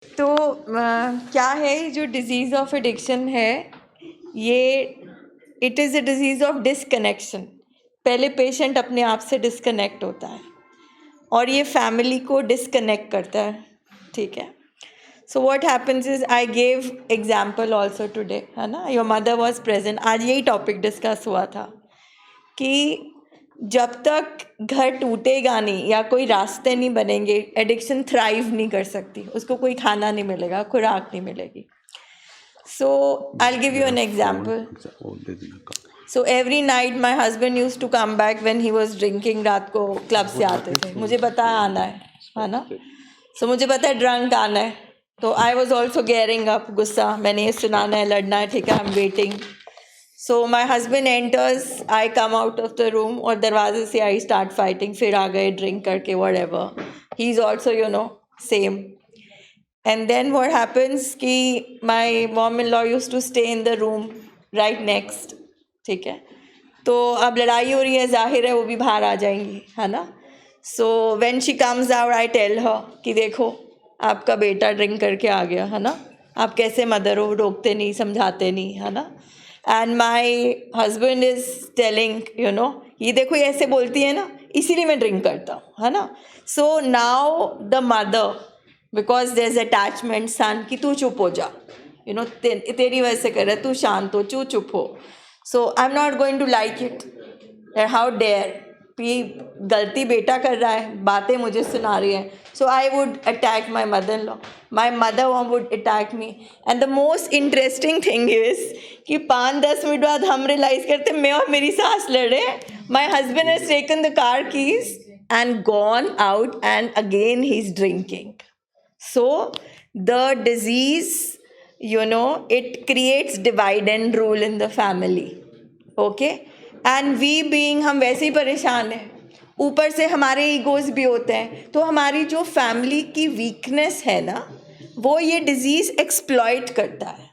तो क्या है जो डिजीज़ ऑफ एडिक्शन है, ये it is a disease of disconnection. पहले पेशेंट अपने आप से डिसकनेक्ट होता है और ये फैमिली को डिसकनेक्ट करता है, ठीक है। So what happens is, I gave example also today, है ना, योर मदर वॉज प्रेजेंट। आज यही टॉपिक डिस्कस हुआ था कि जब तक घर टूटेगा नहीं या कोई रास्ते नहीं बनेंगे, एडिक्शन थ्राइव नहीं कर सकती, उसको कोई खाना नहीं मिलेगा, खुराक नहीं मिलेगी। So I will give you an example. So every night my husband use to come back when he was drinking. रात को क्लब से आते थे, मुझे बताया आना है ना, सो मुझे पता है ड्रंक आना है, तो I was also gearing up, गुस्सा, मैंने ये सुनाना है, लड़ना है, ठीक है, I am waiting. So my husband enters, I come out of the room और दरवाजे से I start fighting, फिर आ गए drink करके, whatever. He's also, same. And then what happens कि my mom-in-law used to stay in the room right next, ठीक है. तो अब लड़ाई हो रही है, जाहिर है वो भी बाहर आ जाएंगी, है ना. So when she comes out, I tell her कि देखो आपका बेटा ड्रिंक करके आ गया, है ना, आप कैसे मदर हो, रोकते नहीं, समझाते नहीं, है ना. And my husband is telling, ये देखो ये ऐसे बोलती है ना, इसीलिए मैं ड्रिंक करता हूँ, है ना. So now the mother, because there is attachment, son कि तू चुप हो जा, तेरी वजह से कर रहा है, तू शांत हो, तू चुप हो. So I am not going to like it, how dare, गलती बेटा कर रहा है, बातें मुझे सुना रही है. So I would attack my mother in law, my mother would attack me. And the most interesting thing is कि 5-10 मिनट बाद हम रियलाइज करते मैं और मेरी सास लड़े. My husband has taken the car keys and gone out, and again he's drinking. So the disease, it creates divide and rule in the family. Okay, and we being, हम वैसे ही परेशान हैं, ऊपर से हमारे ईगोज भी होते हैं, तो हमारी जो फैमिली की वीकनेस है ना, वो ये डिजीज एक्सप्लॉइट करता है.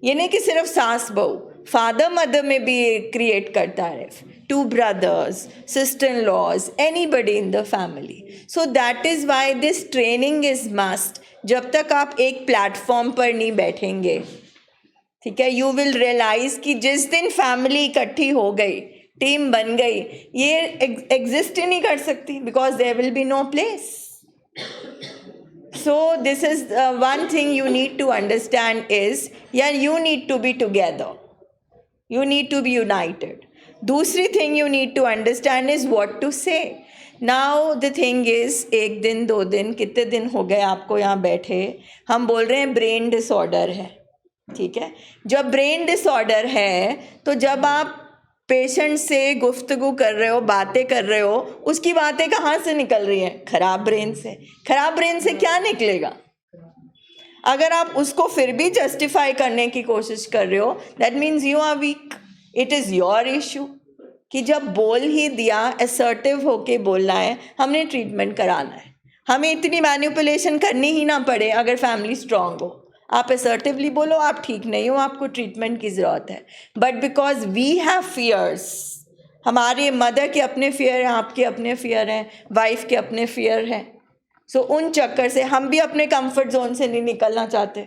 ये नहीं कि सिर्फ सास बहू, फादर मदर में भी क्रिएट करता है, 2 brothers, sister-in-laws, anybody in the family. So that is why this training is must. जब तक आप एक प्लेटफॉर्म पर नहीं बैठेंगे, ठीक है, यू विल रियलाइज कि जिस दिन फैमिली इकट्ठी हो गई, टीम बन गई, ये एग्जिस्ट ही नहीं कर सकती, because there will be no place. So this is one thing you need to understand is, you need to be together, you need to be united. दूसरी thing you need to understand is what to say. Now the thing is, 1 दिन 2 दिन, कितने दिन हो गए आपको यहाँ बैठे, हम बोल रहे हैं ब्रेन डिसऑर्डर है, ठीक है. जब ब्रेन डिसऑर्डर है, तो जब आप पेशेंट से गुफ्तगू कर रहे हो, बातें कर रहे हो, उसकी बातें कहाँ से निकल रही हैं? खराब ब्रेन से. खराब ब्रेन से क्या निकलेगा? अगर आप उसको फिर भी जस्टिफाई करने की कोशिश कर रहे हो, that means you are weak. It is your issue कि जब बोल ही दिया, असर्टिव होके बोलना है, हमने ट्रीटमेंट कराना है, हमें इतनी मैनिपुलेशन करनी ही ना पड़े. अगर फैमिली स्ट्रांग हो, आप असर्टिवली बोलो आप ठीक नहीं हो, आपको ट्रीटमेंट की ज़रूरत है. But because we have fears, हमारे मदर के अपने फियर हैं, आपके अपने फियर हैं, वाइफ के अपने फियर हैं. सो उन चक्कर से हम भी अपने कंफर्ट जोन से नहीं निकलना चाहते,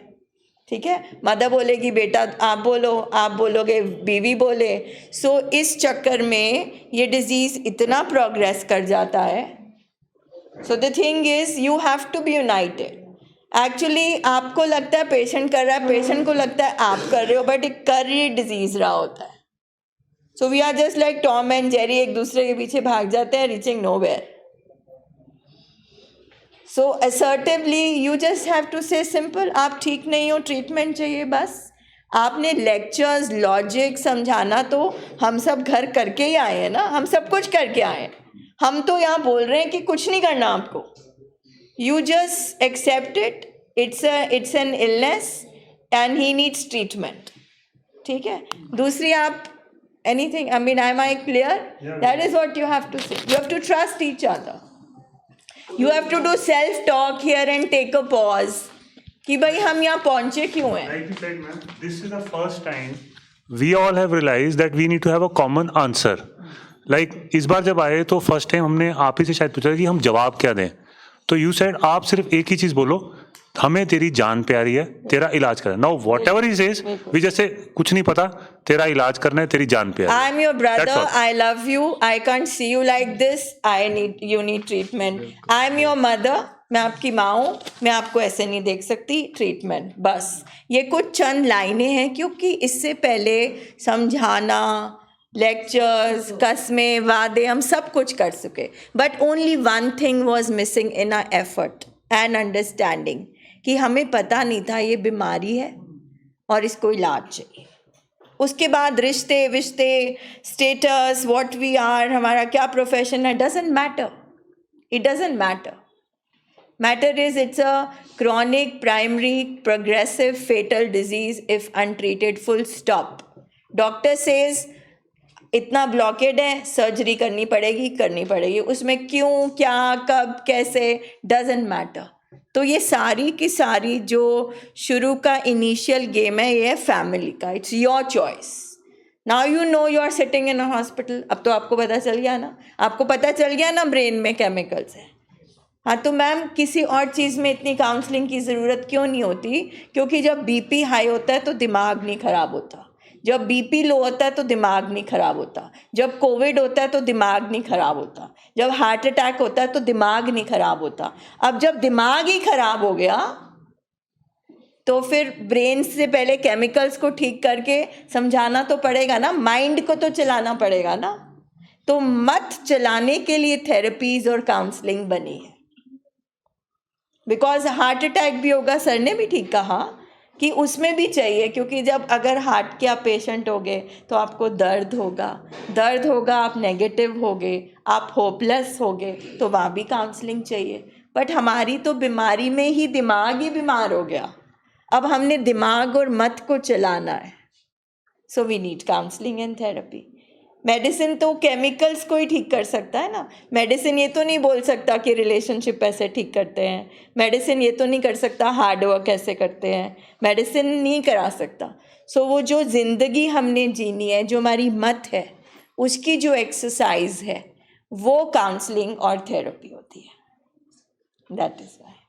ठीक है. मदर बोलेगी बेटा आप बोलो, आप बोलोगे बीवी बोले. सो इस चक्कर में ये डिजीज़ इतना प्रोग्रेस कर जाता है. So the thing is you have to be united. Actually आपको लगता है पेशेंट कर रहा है, पेशेंट को लगता है आप कर रहे हो, बट एक कर ये डिजीज़ रहा होता है. So we are just like Tom and Jerry, एक दूसरे के पीछे भाग जाते हैं, reaching nowhere. So assertively you just have to say simple, आप ठीक नहीं हो, ट्रीटमेंट चाहिए, बस. आपने लेक्चर्स, लॉजिक समझाना तो हम सब घर करके ही आए हैं ना, हम सब कुछ करके आए हैं. हम तो यहाँ बोल रहे हैं कि कुछ नहीं करना आपको, you just accept it, it's an illness and he needs treatment, ठीक है. दूसरी आप anything, I mean, am I clear? Yeah. That is what you have to say. You have to trust each other. You have to do self talk here and take a pause कि भाई हम यहाँ पहुंचे क्यों हैं. Like you said, ma'am, this is the first time we all have realized that we need to have a common answer. Like इस बार जब आए तो फर्स्ट टाइम हमने आप ही से शायद पूछा कि हम जवाब क्या दें. तो यू सेड आप सिर्फ एक ही चीज़ बोलो हमें तेरी जान प्यारी है, तेरा इलाज करना। Now whatever he says, we जैसे कुछ नहीं पता, तेरा इलाज करना है, तेरी जान प्यारी I am your brother. That's all. I love you. I can't see you like this. You need treatment. I am your mother. मैं आपकी माँ हूँ, मैं आपको ऐसे नहीं देख सकती, ट्रीटमेंट। बस ये कुछ चंद लाइनें हैं, क्योंकि इससे पहले समझाना, लेक्चर्स, कस्में, वादे, हम सब कुछ कर चुके, but only one thing was missing in our effort and understanding, कि हमें पता नहीं था ये बीमारी है और इसको इलाज चाहिए। उसके बाद रिश्ते विश्ते, स्टेटस, व्हाट वी आर, हमारा क्या प्रोफेशन है, doesn't matter, it doesn't matter. Matter is it's a chronic, primary, progressive, fatal disease if untreated, full stop. Doctor says इतना ब्लॉकेड है, सर्जरी करनी पड़ेगी, उसमें क्यों, क्या, कब, कैसे, डजेंट मैटर। तो ये सारी की सारी जो शुरू का इनिशियल गेम है, ये है फैमिली का, it's your choice. Now you know you are sitting in a hospital, अब तो आपको पता चल गया ना, आपको पता चल गया ना ब्रेन में केमिकल्स है। हाँ, तो मैम किसी और चीज़ में इतनी काउंसलिंग की ज़रूरत क्यों नहीं होती? क्योंकि जब बीपी हाई होता है तो दिमाग नहीं ख़राब होता, जब बीपी लो होता है तो दिमाग नहीं ख़राब होता, जब कोविड होता है तो दिमाग नहीं ख़राब होता, जब हार्ट अटैक होता है तो दिमाग नहीं ख़राब होता। अब जब दिमाग ही ख़राब हो गया तो फिर ब्रेन से पहले केमिकल्स को ठीक करके समझाना तो पड़ेगा ना, माइंड को तो चलाना पड़ेगा ना। तो मत चलाने के लिए थेरेपीज और काउंसलिंग बनी है, बिकॉज हार्ट अटैक भी होगा, सर ने भी ठीक कहा कि उसमें भी चाहिए, क्योंकि जब अगर हार्ट के आप पेशेंट होगे तो आपको दर्द होगा, आप नेगेटिव होगे, आप होपलेस होगे, तो वहाँ भी काउंसलिंग चाहिए। बट हमारी तो बीमारी में ही दिमाग ही बीमार हो गया, अब हमने दिमाग और मत को चलाना है, so we need counselling and therapy. Medicine तो केमिकल्स को ही ठीक कर सकता है ना, मेडिसिन ये तो नहीं बोल सकता कि रिलेशनशिप ऐसे ठीक करते हैं, मेडिसिन ये तो नहीं कर सकता हार्ड वर्क कैसे करते हैं, मेडिसिन नहीं करा सकता। सो वो जो ज़िंदगी हमने जीनी है, जो हमारी मत है, उसकी जो एक्सरसाइज है, वो काउंसलिंग और थेरेपी होती है। That is why.